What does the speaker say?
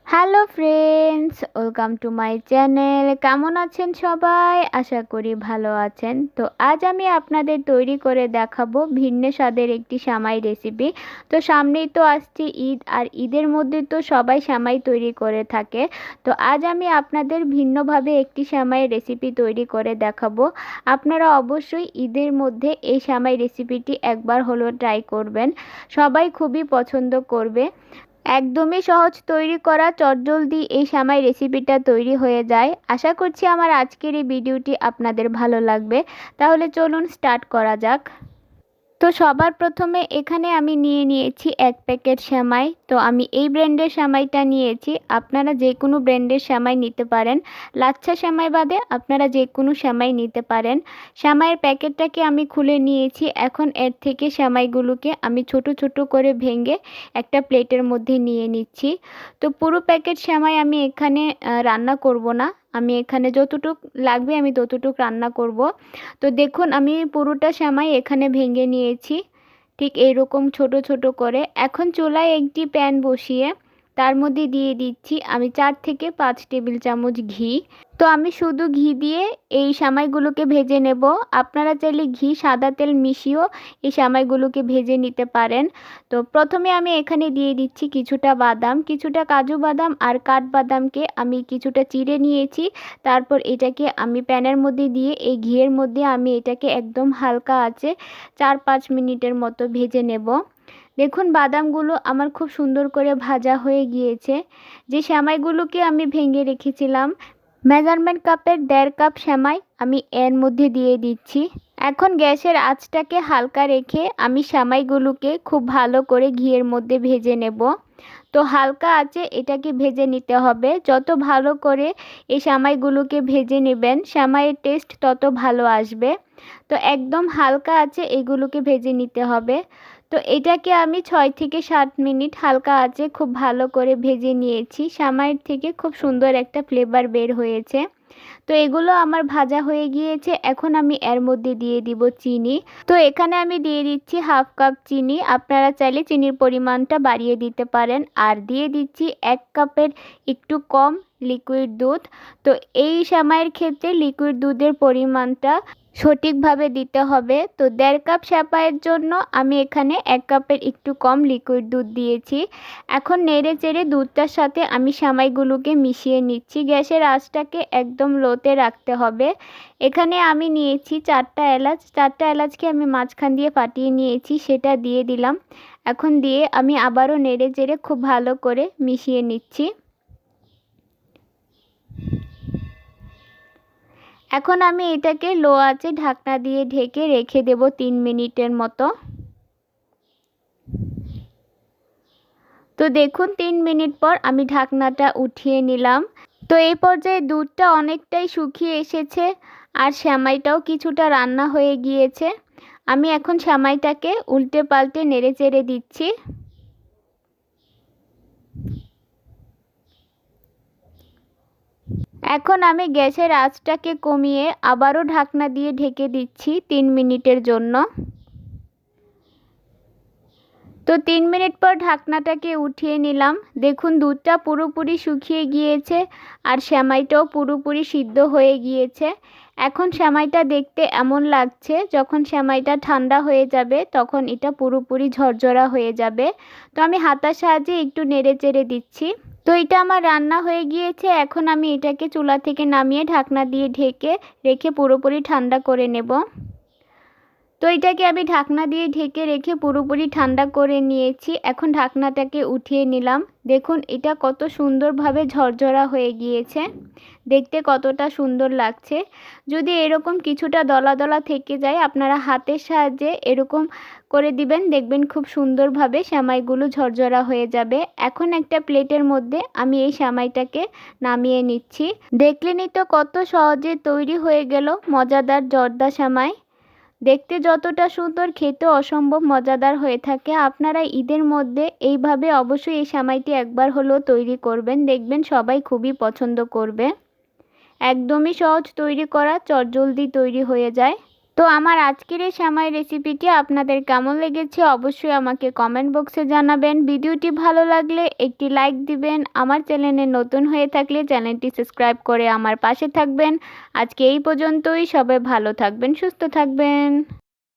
Hello friends, welcome to my channel. কেমন আছেন সবাই? আশা করি ভালো আছেন। তো আজ আমি আপনাদের তৈরি করে দেখাবো ভিন্ন স্বাদের একটি সেমাই রেসিপি। তো সামনেই তো আসছে ঈদ, আর ঈদের মধ্যে তো সবাই সেমাই তৈরি করে থাকে। তো আজ আমি আপনাদের ভিন্নভাবে একটি সেমাই রেসিপি তৈরি করে দেখাবো। আপনারা অবশ্যই ঈদের মধ্যে এই সেমাই রেসিপিটি একবার হলেও ট্রাই করবেন, সবাই খুবই পছন্দ করবে। একদমই সহজ তৈরি করা, চটজলদি এই সেমাই রেসিপিটা তৈরি হয়ে যায়। আশা করছি আমার আজকের এই ভিডিওটি আপনাদের ভালো লাগবে। তাহলে চলুন স্টার্ট করা যাক। তো সবার প্রথমে এখানে আমি নিয়েছি 1 প্যাকেট সেমাই। তো আমি এই ব্র্যান্ডের সেমাইটা নিয়েছি। আপনারা যে কোনো ব্র্যান্ডের সেমাই নিতে পারেন, লাচ্ছা সেমাই বাদে আপনারা যে কোনো সেমাই নিতে পারেন। সেমাইয়ের প্যাকেটটাকে আমি খুলে নিয়েছি। এখন এর থেকে সেমাইগুলোকে আমি ছোট ছোট করে ভেঙে একটা প্লেটের মধ্যে নিয়ে নিচ্ছি। তো পুরো প্যাকেট সেমাই আমি এখানে রান্না করব না, আমি এখানে যতটুক লাগবে আমি ততটুক রান্না করব। তো দেখুন আমি পুরোটা সেমাই এখানে ভেঙে নিয়েছি, ঠিক এইরকম ছোট ছোট করে। এখন চুলায় একটি প্যান বসিয়ে তার মধ্যে দিয়ে দিচ্ছি আমি 4 থেকে 5 টেবিল চামচ ঘি। তো আমি শুধু ঘি দিয়ে এই সেমাইগুলোকে ভেজে নেব। আপনারা চাইলে ঘি সাদা তেল মিশিয়েও এই সেমাইগুলোকে ভেজে নিতে পারেন। তো প্রথমে আমি এখানে দিয়ে দিচ্ছি কিছুটা বাদাম, কিছুটা কাজু বাদাম আর কাঠবাদামকে আমি কিছুটা চিড়ে নিয়েছি। তারপর এটাকে আমি প্যানের মধ্যে দিয়ে এই ঘিয়ের মধ্যে আমি এটাকে একদম হালকা আঁচে 4-5 মিনিটের মতো ভেজে নেব। দেখুন বাদামগুলো আমার খুব সুন্দর করে ভাজা হয়ে গিয়েছে। যে সেমাইগুলোকে আমি ভেঙে রেখেছিলাম, মেজারমেন্ট কাপের 1.5 কাপ সেমাই আমি এর মধ্যে দিয়ে দিচ্ছি। এখন গ্যাসের আঁচটাকে হালকা রেখে আমি সেমাইগুলোকে খুব ভালো করে ঘিয়ের মধ্যে ভেজে নেব। তো হালকা আঁচে এটাকে ভেজে নিতে হবে। যত ভালো করে এই সেমাইগুলোকে ভেজে নেবেন, সেমাইয়ের টেস্ট তত ভালো আসবে। তো একদম হালকা আঁচে এগুলোকে ভেজে নিতে হবে। তো এটাকে আমি 6 থেকে 7 মিনিট হালকা আঁচে খুব ভালো করে ভেজে নিয়েছি। সেমাইয়ের থেকে খুব সুন্দর একটা ফ্লেভার বের হয়েছে। তো এগুলো আমার ভাজা হয়ে গিয়েছে। এখন আমি এর মধ্যে দিয়ে দিব চিনি। তো এখানে আমি দিয়ে দিচ্ছি 1/2 কাপ চিনি। আপনারা চাইলে চিনির পরিমাণটা বাড়িয়ে দিতে পারেন। আর দিয়ে দিচ্ছি 1 কাপের একটু কম লিকুইড দুধ। তো এই সেমাইয়ের ক্ষেত্রে লিকুইড দুধের পরিমাণটা সঠিকভাবে দিতে হবে। তো 1.5 কাপ সেমাইয়ের জন্য আমি এখানে 1 কাপের একটু কম লিকুইড দুধ দিয়েছি। এখন নেড়ে চেড়ে দুধটার সাথে আমি সেমাইগুলোকে মিশিয়ে নিচ্ছি। গ্যাসের আঁচটাকে একদম লোতে রাখতে হবে। এখানে আমি নিয়েছি 4টা এলাচ। 4টা এলাচকে আমি মাঝখান দিয়ে ফাটিয়ে নিয়েছি, সেটা দিয়ে দিলাম। এখন দিয়ে আমি আবারও নেড়ে চেড়ে খুব ভালো করে মিশিয়ে নিচ্ছি। এখন আমি এটাকে লো আঁচে ঢাকনা দিয়ে ঢেকে রেখে দেব 3 মিনিটের মতো। তো দেখুন 3 মিনিট পর আমি ঢাকনাটা উঠিয়ে নিলাম। তো এই পর্যায়ে দুধটা অনেকটাই শুকিয়ে এসেছে আর সেমাইটাও কিছুটা রান্না হয়ে গিয়েছে। আমি এখন সেমাইটাকে উল্টে পাল্টে নেড়ে চেড়ে দিচ্ছি। এখন আমি গ্যাসের আঁচটাকে কমিয়ে আবারও ঢাকনা দিয়ে ঢেকে দিচ্ছি 3 মিনিটের জন্য। তো 3 মিনিট পর ঢাকনাটাকে উঠিয়ে নিলাম। দেখুন দুধটা পুরোপুরি শুকিয়ে গিয়েছে আর সেমাইটাও পুরোপুরি সিদ্ধ হয়ে গিয়েছে। এখন সেমাইটা দেখতে এমন লাগছে, যখন সেমাইটা ঠান্ডা হয়ে যাবে তখন এটা পুরোপুরি ঝরঝরা হয়ে যাবে। তো আমি হাতার সাহায্যে একটু নেড়ে চেড়ে দিচ্ছি। তো এটা আমার রান্না হয়ে গিয়েছে। এখন আমি এটাকে চুলা থেকে নামিয়ে ঢাকনা দিয়ে ঢেকে রেখে পুরোপুরি ঠান্ডা করে নেব। তো এটাকে আমি ঢাকনা দিয়ে ঢেকে রেখে পুরোপুরি ঠান্ডা করে নিয়েছি। এখন ঢাকনাটাকে উঠিয়ে নিলাম। দেখুন এটা কত সুন্দরভাবে ঝরঝরা হয়ে গিয়েছে, দেখতে কতটা সুন্দর লাগছে। যদি এরকম কিছুটা দলা দলা থেকে যায়, আপনারা হাতের সাহায্যে এরকম করে দিবেন, দেখবেন খুব সুন্দরভাবে সেমাইগুলো ঝরঝরা হয়ে যাবে। এখন একটা প্লেটের মধ্যে আমি এই সেমাইটাকে নামিয়ে নিচ্ছি। দেখলেনই তো কত সহজে তৈরি হয়ে গেল মজাদার জর্দা সেমাই। দেখতে যতটা সুন্দর, খেতে অসম্ভব মজাদার হয়ে থাকে। আপনারা ঈদের মধ্যে এইভাবে অবশ্যই এই সেমাইটি একবার হলেও তৈরি করবেন, দেখবেন সবাই খুবই পছন্দ করবে। একদমই সহজ তৈরি করা, চটজলদি তৈরি হয়ে যায়। তো আমার আজকের এই সেমাই রেসিপিটি আপনাদের কেমন লেগেছে অবশ্যই আমাকে কমেন্ট বক্সে জানাবেন। ভিডিওটি ভালো লাগলে একটি লাইক দিবেন। আমার চ্যানেলে নতুন হয়ে থাকলে চ্যানেলটি সাবস্ক্রাইব করে আমার পাশে থাকবেন। আজকে এই পর্যন্তই। সবাই ভালো থাকবেন, সুস্থ থাকবেন।